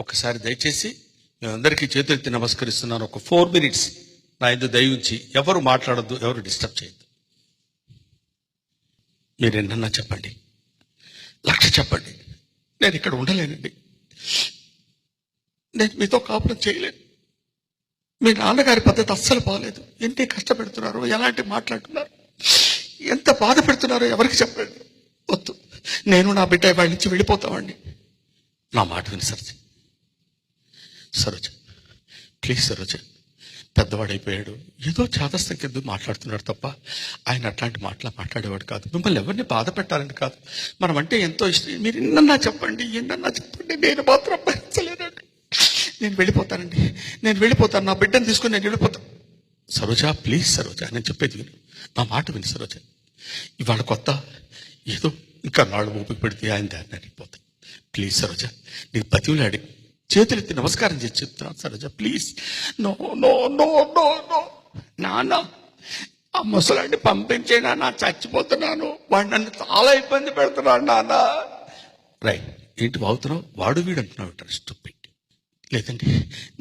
ఒకసారి దయచేసి మేమందరికీ చేతులెత్తి నమస్కరిస్తున్నాను. ఒక 4 minutes నా ఎందుకు దయ ఉంచి ఎవరు మాట్లాడద్దు, ఎవరు డిస్టర్బ్ చేయొద్దు. మీరు ఎన్నన్నా చెప్పండి, 1,00,000 చెప్పండి, నేను ఇక్కడ ఉండలేనండి. నేను మీతో కాపురం చేయలేను. మీ నాన్నగారి పద్ధతి అస్సలు బాగలేదు. ఎన్ని కష్టపెడుతున్నారు, ఎలాంటి మాట్లాడుతున్నారు, ఎంత బాధ పెడుతున్నారో ఎవరికి చెప్పండి. వద్దు, నేను నా బిడ్డ వాళ్ళ నుంచి వెళ్ళిపోతామండి. నా మాట విని సరోజ, ప్లీజ్ సరోజ, పెద్దవాడైపోయాడు, ఏదో చాదస్తం కింద మాట్లాడుతున్నాడు తప్ప ఆయన అట్లాంటి మాట్లాడేవాడు కాదు. మిమ్మల్ని ఎవరిని బాధ పెట్టాలని కాదు, మనం అంటే ఎంతో ఇష్టం. మీరు ఎన్నన్నా చెప్పండి, నేను మాత్రం భరించలేనండి. నేను వెళ్ళిపోతాను, నా బిడ్డను తీసుకుని నేను వెళ్ళిపోతాను. సరోజ, ప్లీజ్ సరోజ, నేను చెప్పేది విను, నా మాట విని సరోజ. ఇవాళ కొత్త, ఏదో ఇంకా నాళ్ళు ఊపికి పెడితే ఆయన దాన్ని అడిగిపోతాయి. ప్లీజ్ సరోజ, నీ బతివులాడి చేతులెత్తి నమస్కారం చేసి చెప్తున్నాను Saroja, please. No no no no no నాన్న, ఆ ముసలాన్ని పంపించేనా, నా చచ్చిపోతున్నాను, వాడు నన్ను చాలా ఇబ్బంది పెడుతున్నాడు నాన్న. రైట్, ఏంటి వాగుతున్నావు, వాడు వీడు అంటున్నావు ఇంట్రెస్ట్ పెట్టి. లేదండి,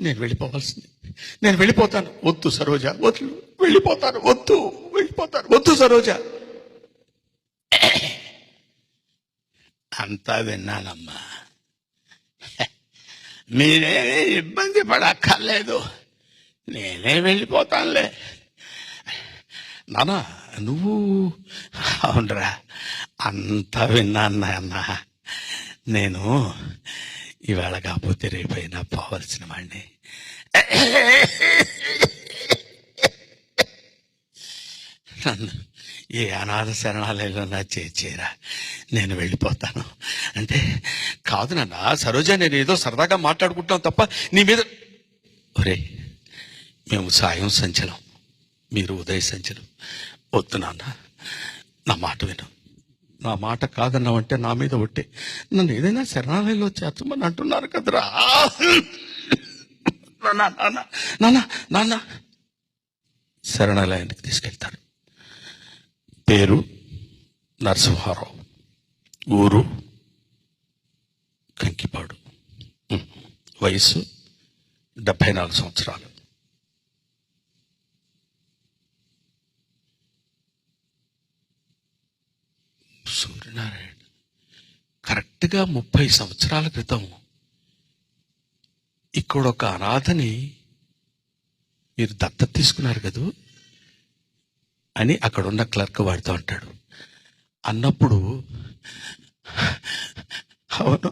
నేను వెళ్ళిపోతాను. వద్దు సరోజ, వద్దు, వద్దు సరోజ. అంతా విన్నానమ్మా, మీరేమీ ఇబ్బంది పడక్కర్లేదు, నేనే వెళ్ళిపోతానులే. నాన్న నువ్వు, అవునరా, అంతా విన్నాను నాన్న. నేను ఇవాళ కాకపోతే రేపైనా పోవలసిన వాడిని. నన్ను ఏ అనాథ శరణాలయంలో నా చేరా, నేను వెళ్ళిపోతాను అంటే కాదు నాన్న. సరోజ, నేను ఏదో సరదాగా మాట్లాడుకుంటాం తప్ప నీ మీద. ఒరే, మేము సాయం సంచలం, మీరు ఉదయ సంచలం. వద్దు నాన్న, నా మాట విను. నా మాట కాదన్నావంటే నా మీద ఒట్టే. నన్ను ఏదైనా శరణాలయంలో చేర్చమని అంటున్నారు కదరా. నాన్న శరణాలయానికి తీసుకెళ్తారు. పేరు నరసింహారావు, ఊరు కంకిపాడు, వయసు 74 సంవత్సరాలు. సూర్యనారాయణ కరెక్ట్గా 30 సంవత్సరాల క్రితం ఇక్కడ ఒక అనాథని మీరు దత్తత తీసుకున్నారు కదూ అని అక్కడున్న క్లర్క్ వాడితో అంటాడు. అన్నప్పుడు అవును,